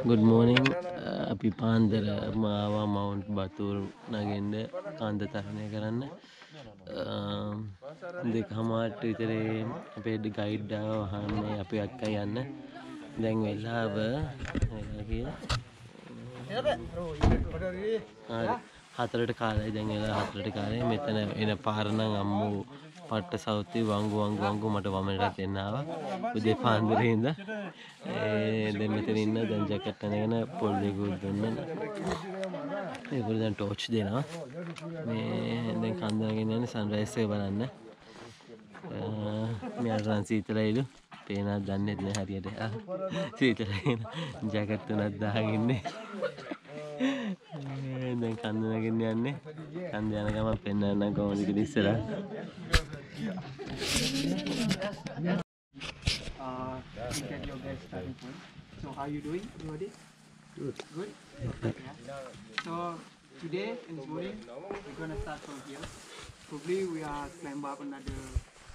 Good morning. අපි පාන්දර මාවා mount බතුර් නගින්න කාන්ද තරණය කරන්න. දෙකමාරට විතරේ අපේ ගයිඩ් ආව වහන්නේ අපි අක්කා යන්න. දැන් වෙලාව හතරට කාලයි. දැන් වෙලා හතරට කාලේ. මෙතන එන පාර නම් අම්මෝ පට්ට සෞති වංගු මට වමනටත් එන්න ආවා. උදේ පාන්දරේ ඉඳන් දැන් මෙතන ඉන්න දැන් ජැකට් අරගෙන පොල් දෙකුත් දුන්නා. ඒගොල්ලෝ දැන් ටෝච් දෙනවා. මේ දැන් කන්දරගෙන යන්නේ සන්රයිස් එක බලන්න. මෙයාට නම් සීතලයිලු. පේනවද දන්නේ නැහැ හරියට. සීතලයි. ජැකට් තුනක් දාගෙන ඉන්නේ. දැන් කන්දරගෙන යන්නේ. කන්ද යන ගමන් පෙන්නන්න කොහොමද කියලා ඉස්සරහ. Get your guys starting point. So how you doing? Everybody? Good. Yeah. So today in this morning we're gonna start from here. Probably we are climb up another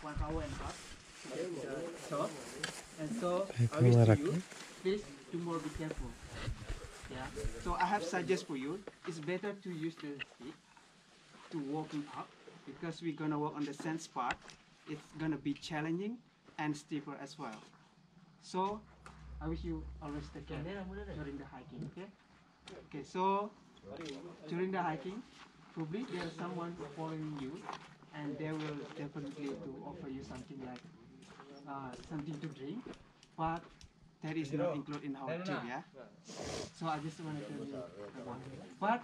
1 hour and a half to get to the top. And so I wish to you, please do more be careful. Yeah. So I have suggest for you. It's better to use the stick to walking up because we're gonna walk on the sand spot. It's gonna be challenging and steeper as well. So I wish you always take care during the hiking, okay? Okay, so during the hiking, probably there's someone following you and they will definitely to offer you something like something to drink, but that is not included in our trip, yeah? So I just want to tell you about it. But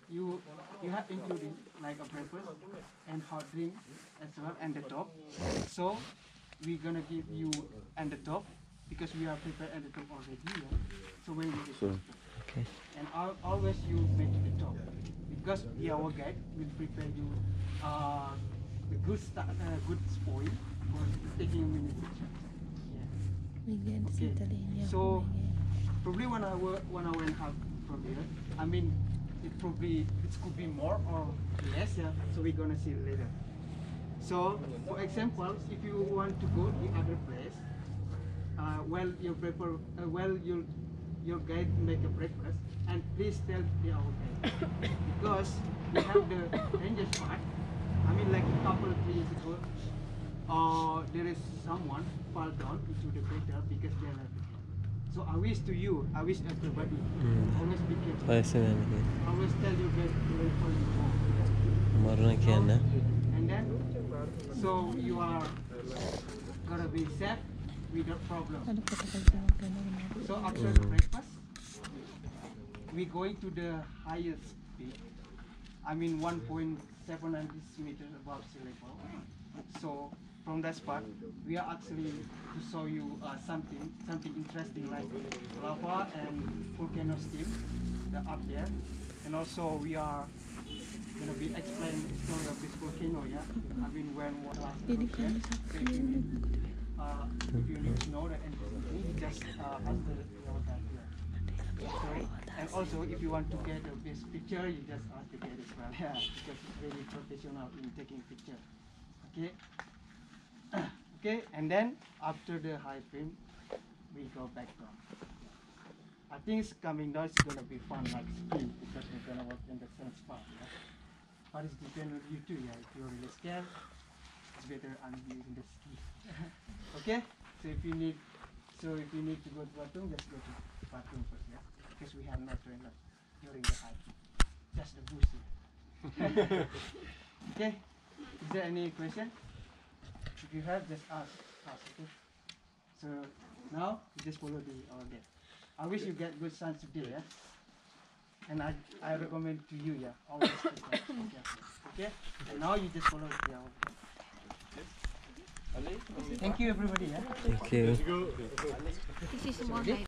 you have included like a breakfast and hot drink as well and the top. So we're gonna give you and the top because we are prepared at the top already. Yeah? So when you get to the top. Okay. And always you make the top because our guide will prepare you the good good spoil for taking a minute picture. Yeah. Okay. So probably 1 hour and a half from here. I mean it could be more or less. Yeah. So we're gonna see later. So, for example, if you want to go to the other place, your guide make a breakfast, and please tell our guide because we have the dangerous part. I mean, like a couple of days ago, there is someone fall down into the crater because they are. So I wish everybody always be careful. Always tell your guide where you go. And then, so you are gonna be safe without problem. So after the breakfast, we going to the highest peak. I mean 1.700 meters above sea level. So from that spot, we are actually to show you something interesting like lava and volcano steam that up there, and also we are gonna be explaining the story of this volcano, yeah. I mean when what last if you need to know that anything, just ask the guide here. So, and also if you want to get a best picture, you just ask the guide as well, yeah, because it's really professional in taking picture. Okay. Okay, and then after the high frame, we go back down. I think it's coming down. It's gonna be fun like skiing because we're gonna walk in the same spot. Yeah? But it's depend on you too, yeah. If you're really scared, it's better I'm using the ski. Okay? So if you need to go to Batur, just go to Batur first, yeah. Because we have no trainer during the hike. Just the boost. Okay? Is there any question? If you have, just ask. Okay? So now you just follow our guide. I wish you get good chance today, yeah. And I recommend to you, yeah, always take that. Okay? And now you just follow the hour. Thank you everybody, yeah. Thank you. This is more like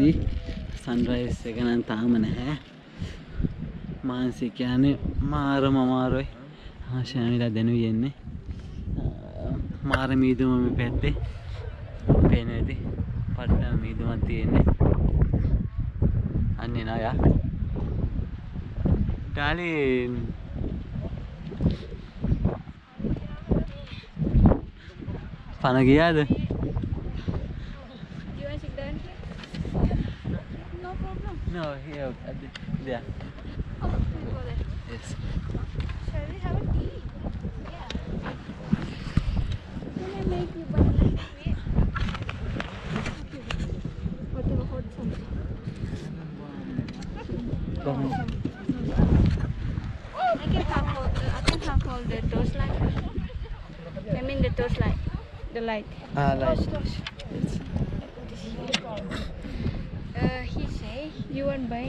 see sunrise එක නම් තාම නැහැ. මානසික කියන්නේ මාරම අමාරුයි. ආශානිලා දැනුයි එන්නේ. මාර මීදුම මේ පැත්තේ පේන්නේ නැති. පට්ටම මීදුමක් තියෙන්නේ. අන්නේ නා යා. darling. පණ ගියාද? You want to sit down here? No problem. No, here there. Oh, we'll go there. Yes. Shall we have a tea? Yeah. Can I make you banana sweet? Whatever hot something. I can have all the torchlight. I mean the torchlight. The light. Light. He say you want buy.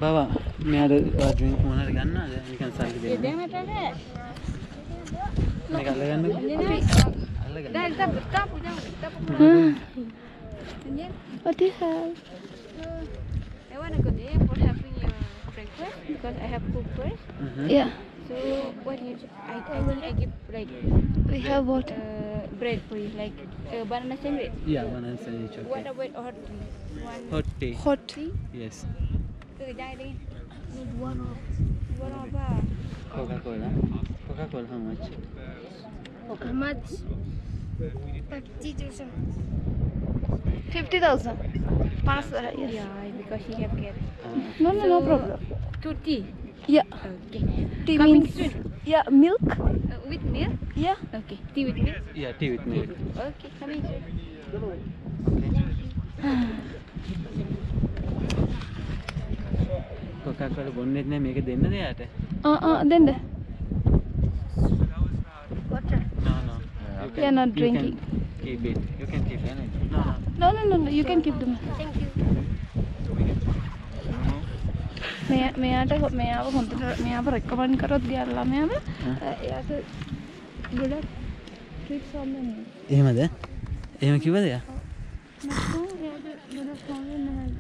Baba, මෙයාට drink මොනවාද ගන්නවද? නිකන් සල්ලි දෙන්න. Dia macam ni. මේක අල්ලගන්නකෝ. Dah, tak punya. What do you have? I want to go there for having your breakfast because I have cooked first. Yeah, So what you? I think I give like we have what? bread for you, like banana sandwich. Yeah, banana sandwich. What Okay. about hot tea? One Hot tea. Hot. tea. Yes. Jai ding. Need one of. One apa? Coca-Cola. Coca-Cola how much? How much? 50,000. 50,000. Yes. Yeah, because he have get No problem. 2 tea. Yeah. Okay. Tea Coming means soon. yeah, milk. With milk. Yeah. Okay. Tea with milk. Yeah, tea with milk. Okay. Coming soon. Coca-Cola බොන්නෙත් නෑ මේක දෙන්නද යාට? Then the Water. No. We are not drinking. Keep it. You can keep anything. No. No. You can keep them. Thank you. මෙයාව හොඳට මෙයාව recommend කරොත් ගියා ළමයාව එයාට ගොඩක් ට්‍රික්ස් වලින් එහෙමද? එහෙම කිව්වද යා? නැත්නම් එයාට ගොඩක් හොඳ නැහැ.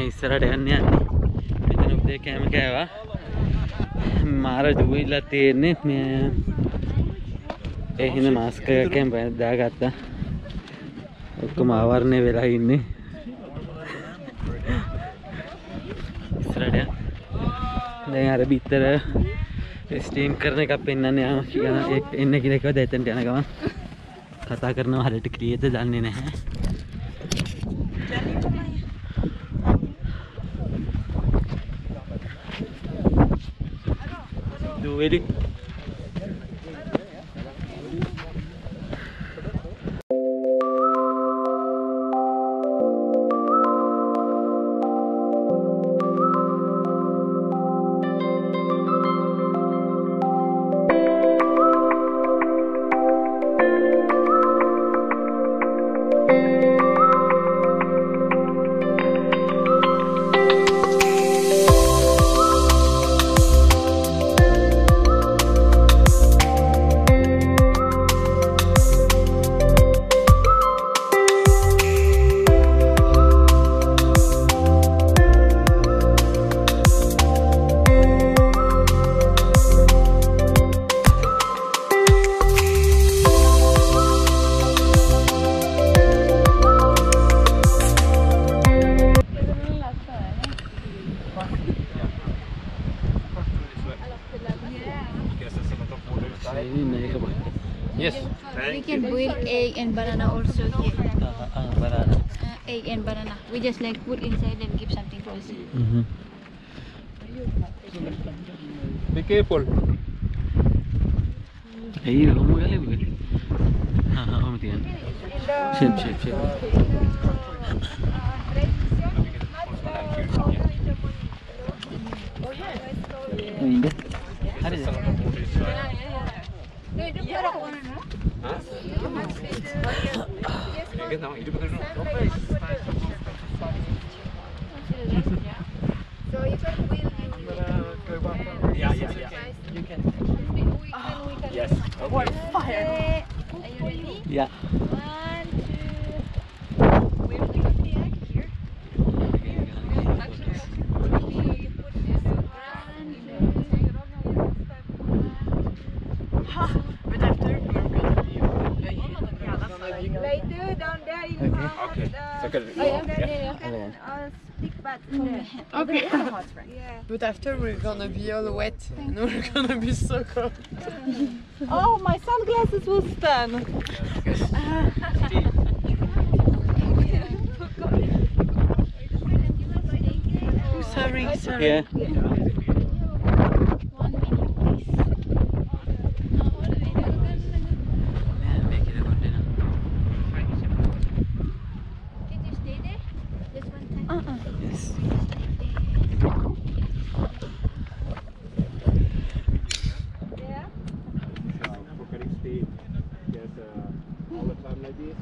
ඉස්සරහට යන්න යන්නේ. මෙතන උදේ කෑම කෑවා. මාර දුවිලා තියෙන්නේ මේ ඒ හිඳ මාස්ක් එකක් දාගත්තා. ඔක්කොම ආවරණය වෙලා ඉන්නේ. ඉස්සරහට දැන් අර බිත්තර ස්ටීම් කරන එකක් පෙන්නන්න යාම එන්න කියලා කිව්වා. දැන් එතනට යන ගමන් කතා කරනවා හරියට ක්‍රියේද දන්නේ නැහැ. Really? grilled egg and banana also here. Banana. Egg and banana. We just like put inside and give something to us. Be careful. Hey, kamu kali bukan? Kamu tian. Shape. Ini. Ada je. So you can wheel Yeah. you can Yes. what fire. Are you ready? Ya. 1, 2. Where's the egg? Here. But after we're gonna be Later down there you okay. Second. stick back Okay. Yeah. But after we're gonna be all wet and we're gonna be so cold. Oh, my sunglasses will stand. Sorry. Ya. 1 minute, please. Can you stay there? Just one time. Yes. Volcanic state. Yes. All the time like this.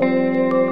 Thank you.